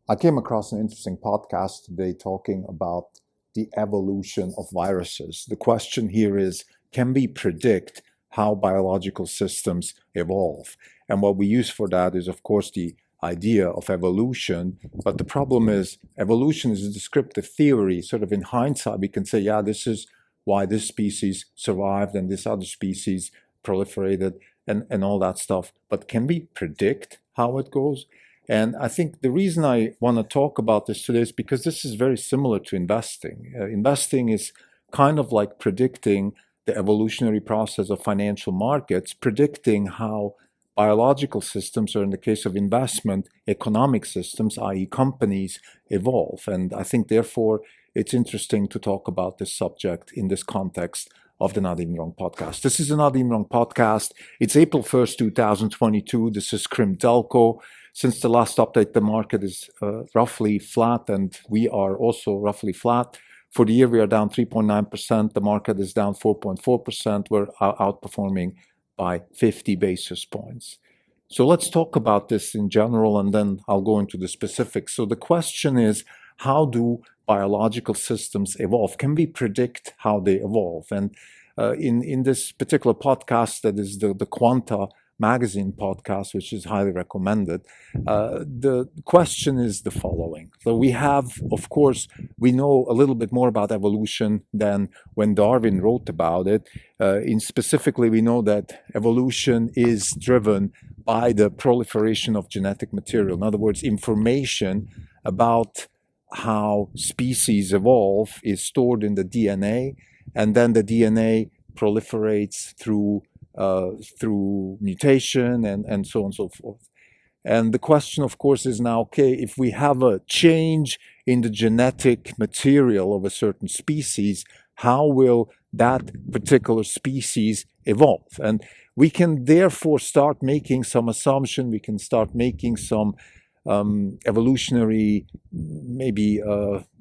I came across an interesting podcast today talking about the evolution of viruses. The question here is, can we predict how biological systems evolve? And what we use for that is, of course, the idea of evolution. But the problem is, evolution is a descriptive theory. Sort of in hindsight, we can say, yeah, this is why this species survived and this other species proliferated and all that stuff. But can we predict how it goes? And I think the reason I want to talk about this today is because this is very similar to investing. Investing is kind of like predicting the evolutionary process of financial markets, predicting how biological systems, or in the case of investment, economic systems, i.e. companies, evolve. And I think, therefore, it's interesting to talk about this subject in this context of the Not Even Wrong podcast. This is the Not Even Wrong podcast. It's April 1st, 2022. This is Krim Telco. Since the last update, the market is roughly flat, and we are also roughly flat. For the year, we are down 3.9%. The market is down 4.4%. We're outperforming by 50 basis points. So let's talk about this in general, and then I'll go into the specifics. So the question is, how do biological systems evolve? Can we predict how they evolve? And in this particular podcast, that is the Quanta magazine podcast, which is highly recommended, the question is the following. So we have, of course, we know a little bit more about evolution than when Darwin wrote about it. Specifically, we know that evolution is driven by the proliferation of genetic material. In other words, information about how species evolve is stored in the DNA, and then the DNA proliferates through mutation and so on and so forth. And the question, of course, is now, okay, if we have a change in the genetic material of a certain species, how will that particular species evolve? And we can therefore start making some assumption, we can start making some evolutionary, maybe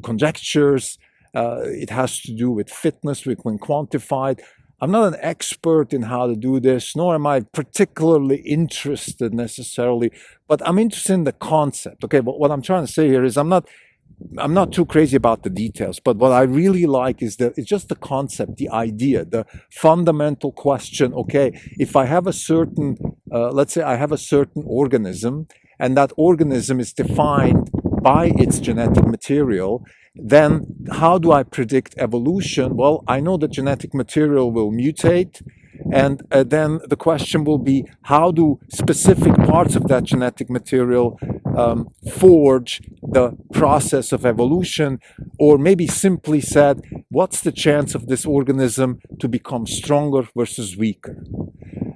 conjectures. It has to do with fitness, we can quantify it. I'm not an expert in how to do this, nor am I particularly interested necessarily, but I'm interested in the concept. Okay, but what I'm trying to say here is I'm not too crazy about the details, but what I really like is it's just the concept, the idea, the fundamental question. Okay, if I have a certain, let's say I have a certain organism, and that organism is defined by its genetic material, then how do I predict evolution? Well, I know that genetic material will mutate, and then the question will be, how do specific parts of that genetic material forge the process of evolution? Or maybe simply said, what's the chance of this organism to become stronger versus weaker?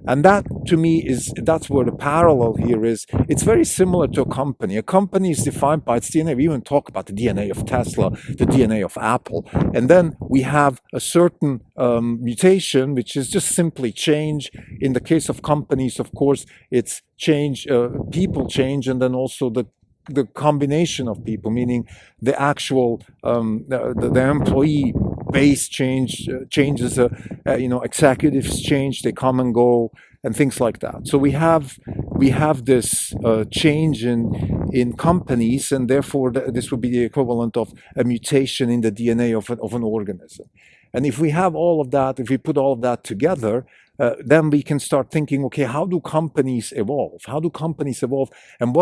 And that, to me, that's where the parallel here is. It's very similar to a company. A company is defined by its DNA. We even talk about the DNA of Tesla, the DNA of Apple. And then we have a certain mutation, which is just simply change. In the case of companies, of course, it's change, people change, and then also the combination of people, meaning the actual, the employee base changes, executives change, they come and go, and things like that. So we have this change in companies, and therefore this would be the equivalent of a mutation in the DNA of an organism. And if we have all of that, if we put all of that together, then we can start thinking, okay, how do companies evolve? How do companies evolve? And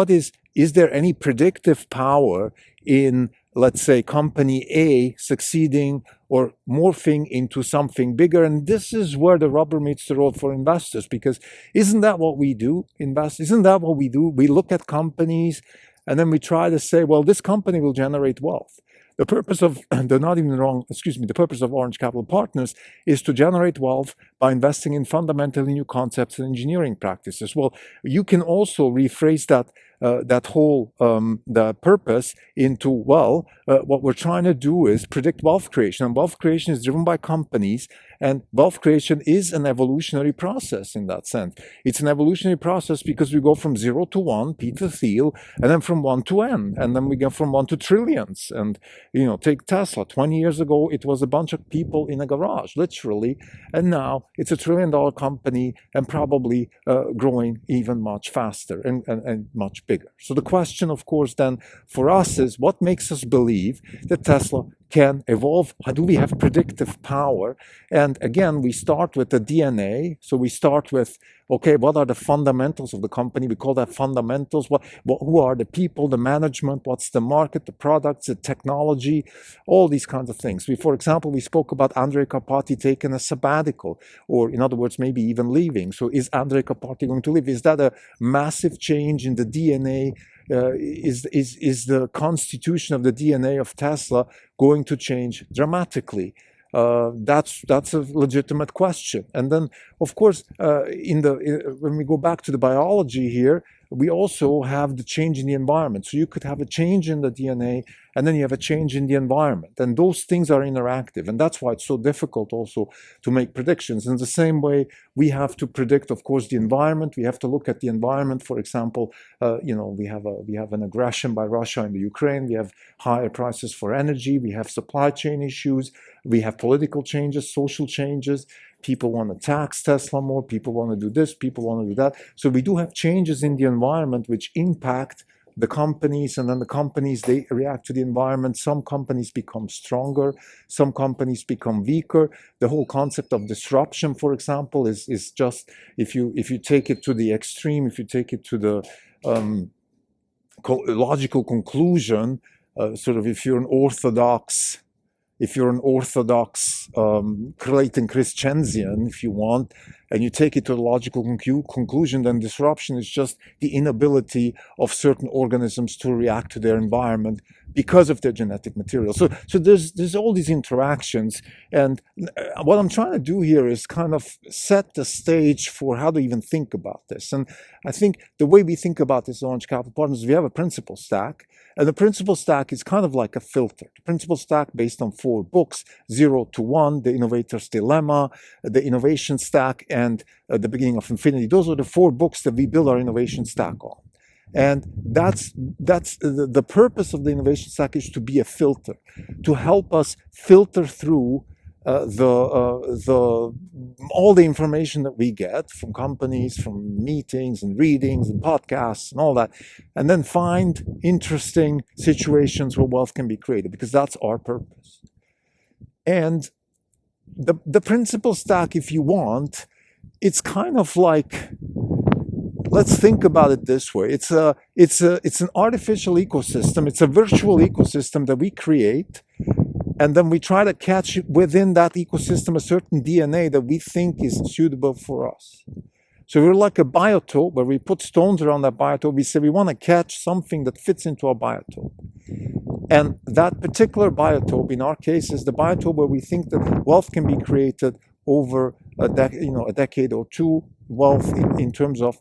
is there any predictive power in, let's say, company A succeeding or morphing into something bigger? And this is where the rubber meets the road for investors, because isn't that what we do, invest? Isn't that what we do? We look at companies and then we try to say, well, this company will generate wealth. The purpose of the purpose of Orange Capital Partners is to generate wealth by investing in fundamentally new concepts and engineering practices. Well, you can also rephrase that whole the purpose into, what we're trying to do is predict wealth creation. And wealth creation is driven by companies, And wealth creation is an evolutionary process in that sense. It's an evolutionary process because we go from 0 to 1, Peter Thiel, and then from 1 to n, and then we go from 1 to trillions. And, take Tesla. 20 years ago, it was a bunch of people in a garage, literally, and now it's a $1 trillion company and probably growing even much faster and much bigger. So the question, of course, then for us is, what makes us believe that Tesla can evolve? How do we have predictive power? And again, we start with the DNA. So we start with, okay, what are the fundamentals of the company? We call that fundamentals. Who are the people, the management? What's the market, the products, the technology, all these kinds of things. For example, we spoke about Andrej Karpathy taking a sabbatical, or in other words, maybe even leaving. So is Andrej Karpathy going to leave? Is that a massive change in the DNA? Is the constitution of the DNA of Tesla going to change dramatically? That's a legitimate question. And then, of course, when we go back to the biology here, we also have the change in the environment. So you could have a change in the DNA, and then you have a change in the environment. And those things are interactive. And that's why it's so difficult also to make predictions. In the same way, we have to predict, of course, the environment. We have to look at the environment. For example, we have an aggression by Russia in the Ukraine. We have higher prices for energy. We have supply chain issues. We have political changes, social changes. People want to tax Tesla more. People want to do this. People want to do that. So we do have changes in the environment which impact the companies, and then the companies, they react to the environment. Some companies become stronger. Some companies become weaker. The whole concept of disruption, for example, is just, if you take it to the extreme, if you take it to the logical conclusion, sort of if you're an orthodox Clayton Christensian, if you want, and you take it to a logical conclusion, then disruption is just the inability of certain organisms to react to their environment because of their genetic material. So there's all these interactions, and what I'm trying to do here is kind of set the stage for how to even think about this. And I think the way we think about this at Orange Capital Partners is we have a principle stack, and the principle stack is kind of like a filter. The principle stack based on 4 books, 0 to 1, The Innovator's Dilemma, The Innovation Stack, and The Beginning of Infinity. Those are the 4 books that we build our innovation stack on. And that's the purpose of the innovation stack, is to be a filter, to help us filter through all the information that we get from companies, from meetings and readings and podcasts and all that, and then find interesting situations where wealth can be created, because that's our purpose. And the principle stack, if you want, it's kind of like, let's think about it this way. It's an artificial ecosystem. It's a virtual ecosystem that we create, and then we try to catch within that ecosystem a certain DNA that we think is suitable for us. So we're like a biotope where we put stones around that biotope. We say we want to catch something that fits into our biotope. And that particular biotope, in our case, is the biotope where we think that wealth can be created over a decade or two. Wealth in terms of,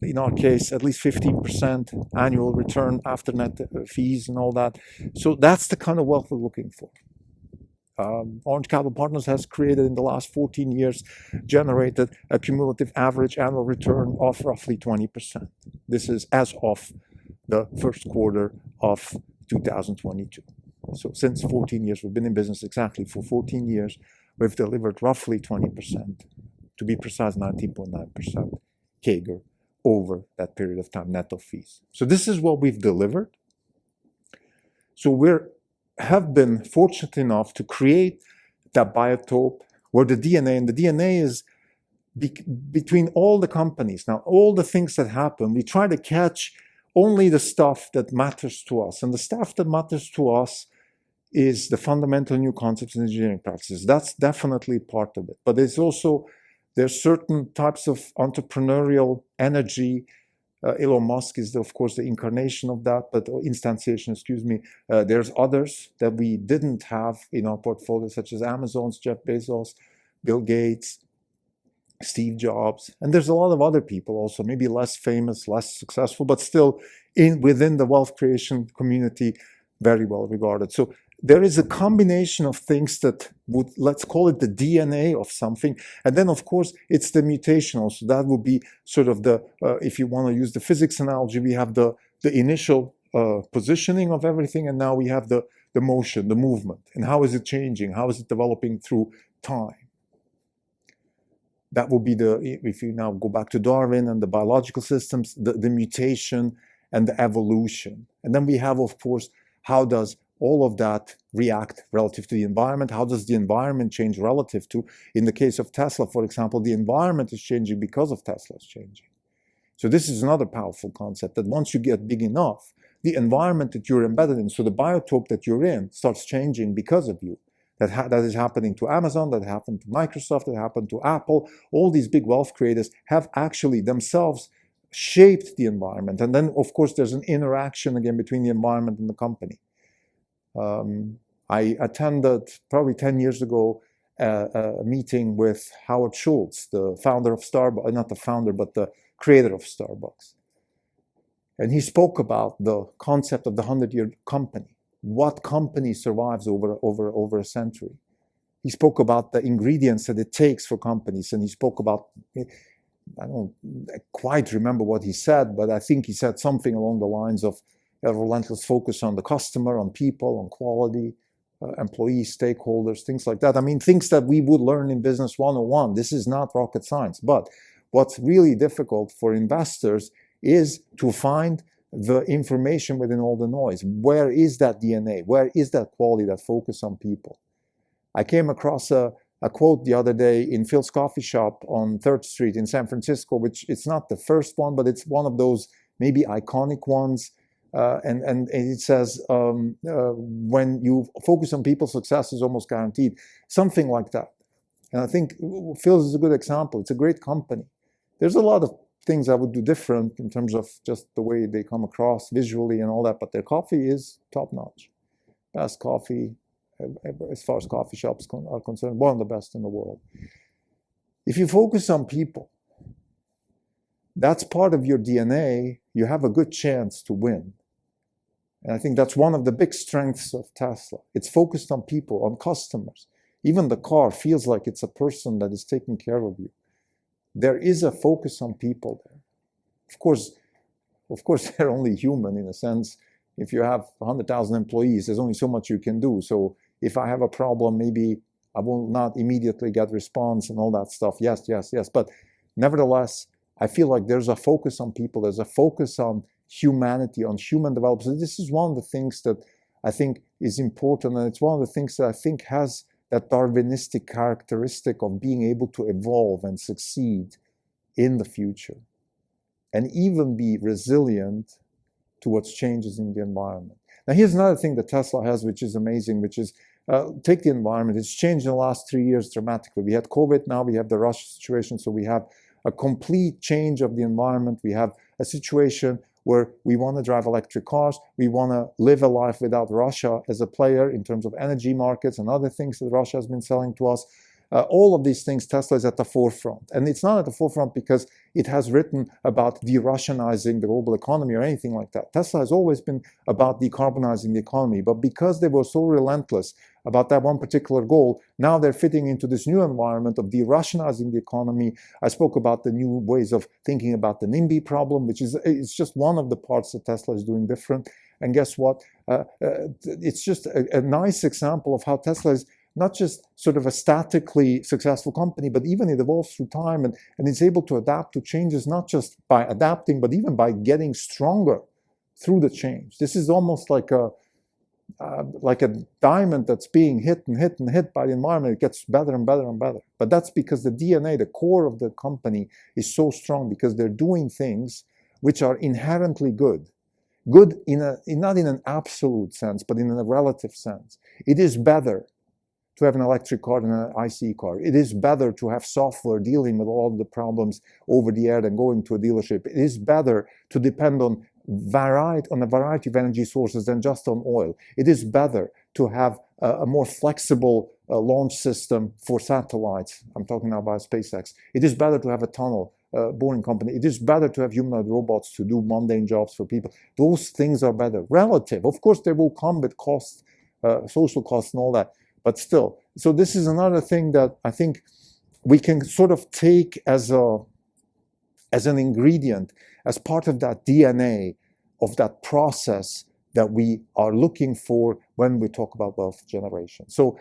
in our case, at least 15% annual return after net fees and all that. So that's the kind of wealth we're looking for. Orange Capital Partners has created, in the last 14 years, generated a cumulative average annual return of roughly 20%. This is as of the first quarter of 2022. So since 14 years, we've been in business exactly for 14 years, we've delivered roughly 20%, to be precise, 19.9% CAGR over that period of time, net of fees. So this is what we've delivered. So we have been fortunate enough to create that biotope where the DNA, and the DNA is between all the companies. Now, all the things that happen, we try to catch only the stuff that matters to us. And the stuff that matters to us is the fundamental new concepts in engineering practices. That's definitely part of it. But there's certain types of entrepreneurial energy. Elon Musk is, of course, the incarnation of that, but instantiation, excuse me. There's others that we didn't have in our portfolio, such as Amazon's Jeff Bezos, Bill Gates, Steve Jobs, and there's a lot of other people also, maybe less famous, less successful, but still within the wealth creation community, very well regarded. So there is a combination of things that would, let's call it the DNA of something. And then, of course, it's the mutational. So that would be sort of the, if you want to use the physics analogy, we have the initial positioning of everything, and now we have the motion, the movement. And how is it changing? How is it developing through time? That will be the, if you now go back to Darwin and the biological systems, the mutation and the evolution. And then we have, of course, how does all of that react relative to the environment? How does the environment change relative to, in the case of Tesla, for example, the environment is changing because of Tesla's changing. So this is another powerful concept, that once you get big enough, the environment that you're embedded in, so the biotope that you're in, starts changing because of you. That is happening to Amazon, that happened to Microsoft, that happened to Apple. All these big wealth creators have actually themselves shaped the environment. And then, of course, there's an interaction again between the environment and the company. I attended probably 10 years ago a meeting with Howard Schultz, the founder of Starbucks, not the founder, but the creator of Starbucks. And he spoke about the concept of the 100-year company. What company survives over a century? He spoke about the ingredients that it takes for companies, and he spoke about, I don't quite remember what he said, but I think he said something along the lines of a relentless focus on the customer, on people, on quality, employees, stakeholders, things like that. I mean, things that we would learn in Business 101. This is not rocket science. But what's really difficult for investors is to find the information within all the noise. Where is that DNA? Where is that quality, that focus on people? I came across a quote the other day in Phil's coffee shop on 3rd Street in San Francisco, which it's not the first one, but it's one of those maybe iconic ones. And it says, when you focus on people, success is almost guaranteed. Something like that. And I think Phil's is a good example. It's a great company. There's a lot of things I would do different in terms of just the way they come across visually and all that, but their coffee is top-notch. Best coffee, as far as coffee shops are concerned, one of the best in the world. If you focus on people, that's part of your DNA, you have a good chance to win. And I think that's one of the big strengths of Tesla. It's focused on people, on customers. Even the car feels like it's a person that is taking care of you. There is a focus on people there. Of course, they're only human in a sense. If you have 100,000 employees, there's only so much you can do. So if I have a problem, maybe I will not immediately get response and all that stuff. Yes. But nevertheless, I feel like there's a focus on people. There's a focus on humanity, on human development. So this is one of the things that I think is important. And it's one of the things that I think has that Darwinistic characteristic of being able to evolve and succeed in the future and even be resilient towards changes in the environment. Now, here's another thing that Tesla has, which is amazing, which is take the environment. It's changed in the last 3 years dramatically. We had COVID, now we have the Russia situation, so we have a complete change of the environment. We have a situation where we want to drive electric cars. We want to live a life without Russia as a player in terms of energy markets and other things that Russia has been selling to us. All of these things, Tesla is at the forefront. And it's not at the forefront because it has written about de-Russianizing the global economy or anything like that. Tesla has always been about decarbonizing the economy. But because they were so relentless about that one particular goal, now they're fitting into this new environment of de-Russianizing the economy. I spoke about the new ways of thinking about the NIMBY problem, which is it's just one of the parts that Tesla is doing different. And guess what? It's just a nice example of how Tesla is not just sort of a statically successful company, but even it evolves through time and it's able to adapt to changes, not just by adapting, but even by getting stronger through the change. This is almost like a diamond that's being hit by the environment. It gets better and better and better. But that's because the DNA, the core of the company is so strong because they're doing things which are inherently good. Good not in an absolute sense, but in a relative sense. It is better to have an electric car than an ICE car. It is better to have software dealing with all of the problems over the air than going to a dealership. It is better to depend on a variety of energy sources than just on oil. It is better to have a more flexible launch system for satellites. I'm talking now about SpaceX. It is better to have a tunnel boring company. It is better to have humanoid robots to do mundane jobs for people. Those things are better. Relative. Of course, they will come with costs social costs and all that. But still, so this is another thing that I think we can sort of take as an ingredient, as part of that DNA of that process that we are looking for when we talk about wealth generation. So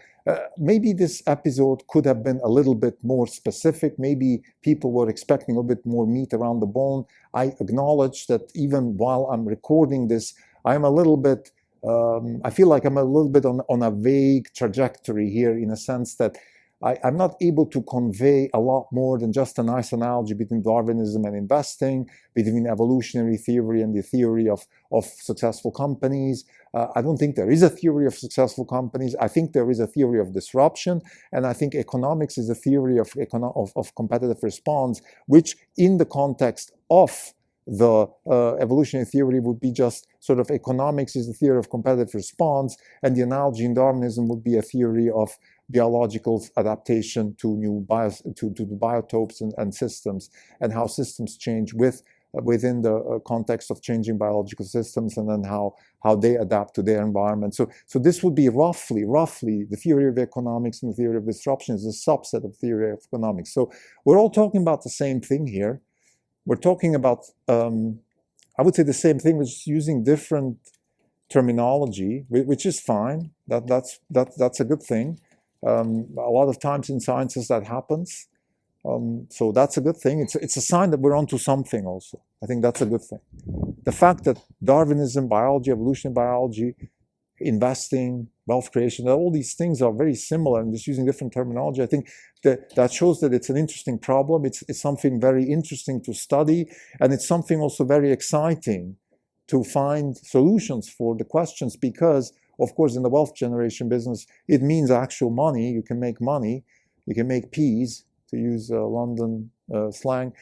maybe this episode could have been a little bit more specific. Maybe people were expecting a little bit more meat around the bone. I acknowledge that even while I'm recording this, I'm a little bit, I feel like I'm a little bit on a vague trajectory here, in a sense that I'm not able to convey a lot more than just a nice analogy between Darwinism and investing, between evolutionary theory and the theory of successful companies. I don't think there is a theory of successful companies. I think there is a theory of disruption, and I think economics is a theory of competitive response, which in the context of the evolutionary theory would be just sort of economics is the theory of competitive response, and the analogy in Darwinism would be a theory of biological adaptation to new to the biotopes and systems, and how systems change within the context of changing biological systems, and then how they adapt to their environment. So this would be roughly the theory of economics, and the theory of disruption is a subset of theory of economics. So we're all talking about the same thing here. We're talking about, I would say, the same thing, just using different terminology, which is fine. That's a good thing. A lot of times in sciences that happens. So that's a good thing. It's a sign that we're onto something also. I think that's a good thing. The fact that Darwinism, biology, evolutionary biology, investing, wealth creation, all these things are very similar and just using different terminology, I think that shows that it's an interesting problem. It's something very interesting to study, and it's something also very exciting to find solutions for the questions, because of course in the wealth generation business it means actual money. You can make money, you can make peas, to use London slang,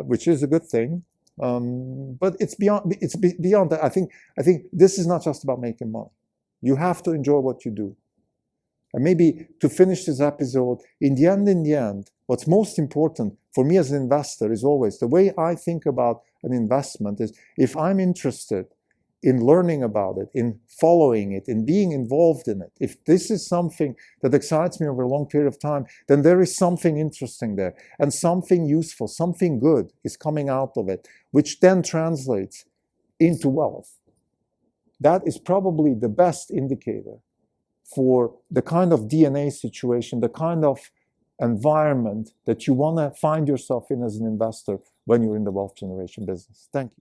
which is a good thing. But it's beyond that. I think this is not just about making money. You have to enjoy what you do. And maybe to finish this episode, in the end, what's most important for me as an investor is always, the way I think about an investment is, if I'm interested in learning about it, in following it, in being involved in it, if this is something that excites me over a long period of time, then there is something interesting there, and something useful, something good is coming out of it, which then translates into wealth. That is probably the best indicator for the kind of DNA situation, the kind of environment that you want to find yourself in as an investor when you're in the wealth generation business. Thank you.